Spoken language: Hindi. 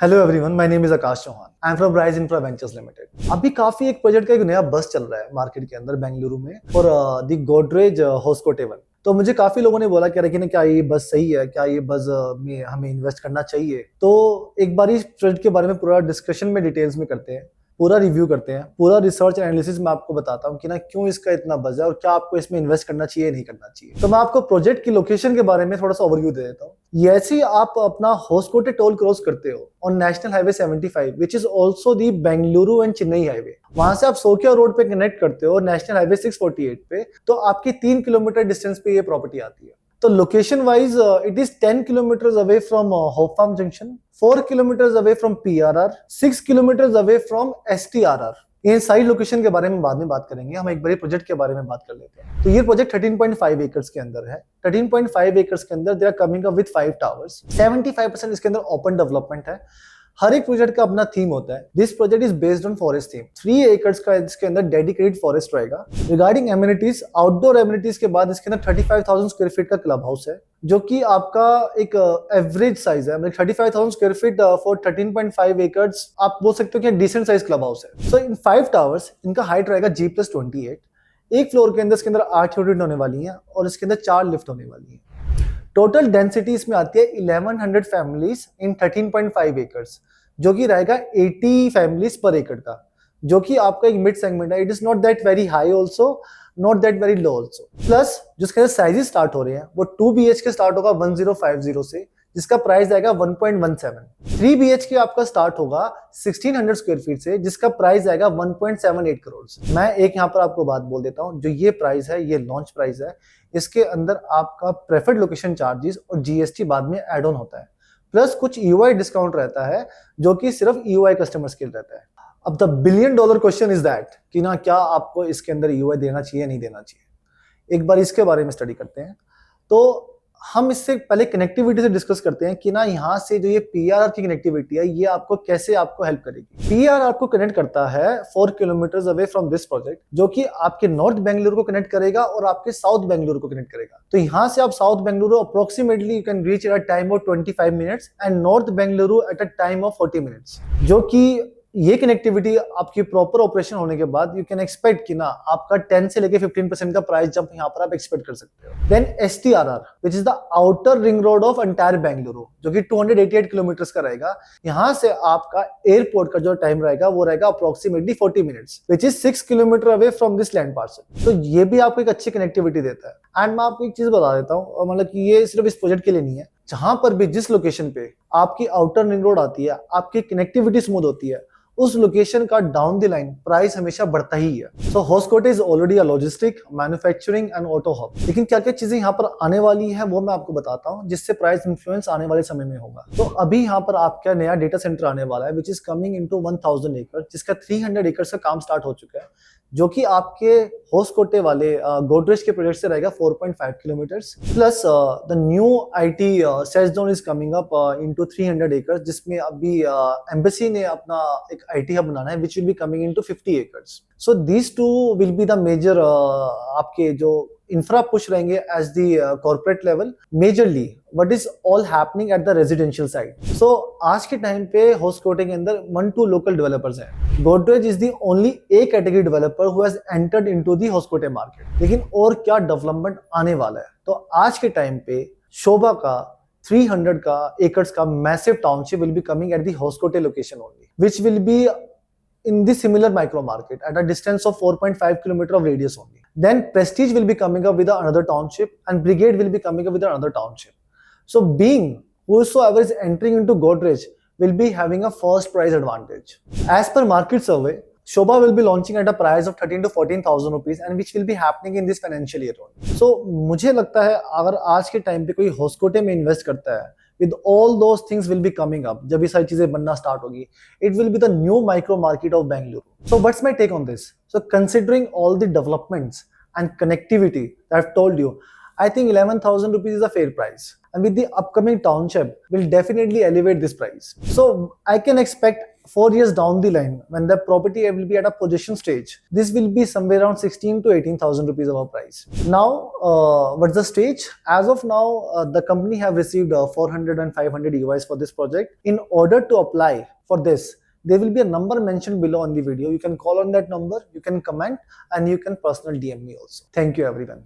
Hello everyone, my name is Akash Chauhan. I am from Rise Infra Ventures Limited. अभी काफी एक प्रोजेक्ट का एक नया बस चल रहा है मार्केट के अंदर बेंगलुरु में फॉर द गोदरेज होस्को टेबल। तो मुझे काफी लोगों ने बोला कि क्या ये बस सही है, क्या ये बस में हमें इन्वेस्ट करना चाहिए। तो एक बार इस प्रोजेक्ट के बारे में पूरा डिस्कशन में डिटेल्स में करते हैं, पूरा रिव्यू करते हैं, पूरा रिसर्च एनालिसिस में आपको बताता हूँ कि ना क्यों इसका इतना बज़ है और क्या आपको इसमें इन्वेस्ट करना चाहिए नहीं करना चाहिए। तो मैं आपको प्रोजेक्ट की लोकेशन के बारे में थोड़ा सा ओवरव्यू दे देता हूँ। जैसे ही आप अपना होस्कोटे टोल क्रॉस करते हो on national highway 75 which is also the Bengaluru and Chennai highway, वहां से आप सोकिया रोड पे कनेक्ट करते हो नेशनल हाईवे 648 पे, तो आपकी 3 किलोमीटर डिस्टेंस पे ये प्रॉपर्टी आती है। तो location wise it is 10 kilometre away from Hope Farm junction, 4 kilometre away from PRR, 6 kilometre away from STRR। इन सारी लोकेशन के बारे में बाद में बात करेंगे, हम एक बार प्रोजेक्ट के बारे में बात कर लेते हैं। तो ये प्रोजेक्ट 13.5 एकर्स के अंदर है। 13.5 एकर्स के अंदर they are coming up with 5 towers. 75% इसके अंदर ओपन डेवलपमेंट है। हर एक प्रोजेक्ट का अपना थीम होता है। This project is based on forest theme. 3 acres का इसके अंदर डेडिकेटेड फॉरेस्ट रहेगा। रिगार्डिंग एमिनिटीज, आउटडोर एमिनिटीज के बाद इसके अंदर 35,000 स्क्वायर फीट का क्लब हाउस है, जो कि आपका एक एवरेज साइज है। मतलब 35,000 स्क्वायर फीट फॉर 13.5 एकर्स आप बोल सकते हो कि डिसेंट साइज क्लब हाउस है। सो इन 5 टावर्स इनका हाइट रहेगा G+28। एक फ्लोर के अंदर इसके अंदर 8 यूनिट होने वाली हैं और इसके अंदर 4 लिफ्ट होने वाली हैं। टोटल डेंसिटी इसमें आती है 1100 फैमिलीज इन 13.5 एकर्स, जो कि रहेगा 80 फैमिलीज पर एकड़ का, जो कि आपका एक मिड सेगमेंट है। It is not that very high also, not that very low also. Plus जिसके अंदर साइजेस स्टार्ट हो रहे हैं वो 2 BHK स्टार्ट होगा 1050 से, जिसका प्राइस आएगा 1.17। 3 BHK आपका स्टार्ट होगा 1600 स्क्वायर फीट से, जिसका प्राइस आएगा 1.78 करोड़। मैं एक यहाँ पर आपको बात बोल देता हूँ, जो ये प्राइस है ये लॉन्च प्राइस है। इसके अंदर आपका प्रेफर्ड लोकेशन चार्जेस और GST बाद में एड ऑन होता है, प्लस कुछ EOI डिस्काउंट रहता है, जो कि सिर्फ EOI कस्टमर्स के लिए रहता है। अब the billion dollar question is that कि ना क्या आपको इसके अंदर EOI देना चाहिए नहीं देना चाहिए। एक बार इसके बारे में स्टडी करते हैं। तो हम इससे पहले कनेक्टिविटी से डिस्कस करते हैं कि ना यहाँ से जो ये PRR की कनेक्टिविटी है ये आपको कैसे आपको हेल्प करेगी। PRR आपको कनेक्ट करता है 4 kilometre away from this project, जो कि आपके नॉर्थ बेंगलुरु को कनेक्ट करेगा और आपके साउथ बेंगलुरु को कनेक्ट करेगा। तो यहाँ से आप south Bengaluru approximately you can reach at a time of 25 minutes and north Bengaluru at a time of 40 minutes, जो कि ये कनेक्टिविटी आपकी प्रॉपर ऑपरेशन होने के बाद यू कैन एक्सपेक्ट कि ना आपका 10 से लेके 15% का प्राइस जंप यहाँ पर आप एक्सपेक्ट कर सकते हो। Then STRR which is the outer ring road of entire Bengaluru, जो कि 288 किलोमीटर का रहेगा। यहाँ से आपका एयरपोर्ट का जो टाइम रहेगा वो रहेगा approximately 40 minutes, which is 6 kilometre away from this land parcel. तो ये भी आपको एक अच्छी कनेक्टिविटी देता है। एंड मैं आपको एक चीज बता देता हूँ, मतलब कि ये सिर्फ इस प्रोजेक्ट के लिए नहीं है, जहां पर भी जिस लोकेशन पे आपकी आउटर रिंग रोड आती है, आपकी कनेक्टिविटी स्मूथ होती है, उस लोकेशन का डाउन द लाइन प्राइस हमेशा बढ़ता ही है। So Hoskote is already a logistic, manufacturing and auto hub. लेकिन क्या क्या चीजें यहाँ पर आने वाली है वो मैं आपको बताता हूँ, जिससे प्राइस इन्फ्लुएंस आने वाले समय में होगा। तो अभी यहाँ पर आपका नया डेटा सेंटर आने वाला है विच इज कमिंग इनटू 1000 एकड़, जिसका 300 एकड़ का काम स्टार्ट हो चुका है, जो कि आपके होस्कोटे वाले गोदरेज के प्रोजेक्ट से रहेगा 4.5 kilometres. Plus the new IT Séjourné is coming up into 300 acres, जिसमें अभी एम्बेसी ने अपना एक IT हब बनाना है which will be coming into 50 acres. So these two will be the major आपके जो इंफ्रा पुश रहेंगे as the corporate level majorly, what is all happening at the residential side. So आज के टाइम पे होस्कोटे के अंदर 1-2 लोकल डेवलपर्स हैं। Godrej is the only A category developer who has entered into the Hoskote market. लेकिन और क्या डेवलपमेंट आने वाला है, तो आज के टाइम पे शोभा का 300 का एकर्स का massive township will be coming at the Hoskote location only, which will be in the similar micro market at a distance of 4.5 kilometer of radius only. Then Prestige will be coming up with another township and Brigade will be coming up with another township. So being whosoever is entering into Godrej will be having a first price advantage. As per market survey, Shobha will be launching at a price of 13 to 14,000 rupees and which will be happening in this financial year only. So मुझे लगता है अगर आज के टाइम पे कोई होस्कोटे में इन्वेस्ट करता है, with all those things will be coming up, जब ये सारी चीजें बनना स्टार्ट होगी, it will be the new micro market of Bengaluru. So what's my take on this? So considering all the developments and connectivity that I've told you, I think 11,000 rupees is a fair price. And with the upcoming township, will definitely elevate this price. So I can expect 4 years down the line, when the property will be at a possession stage, this will be somewhere around 16 to 18,000 rupees of a price. Now, what's the stage? As of now, the company have received 400 and 500 EOIs for this project. In order to apply for this, there will be a number mentioned below on the video. You can call on that number, you can comment, and you can personal DM me also. Thank you everyone.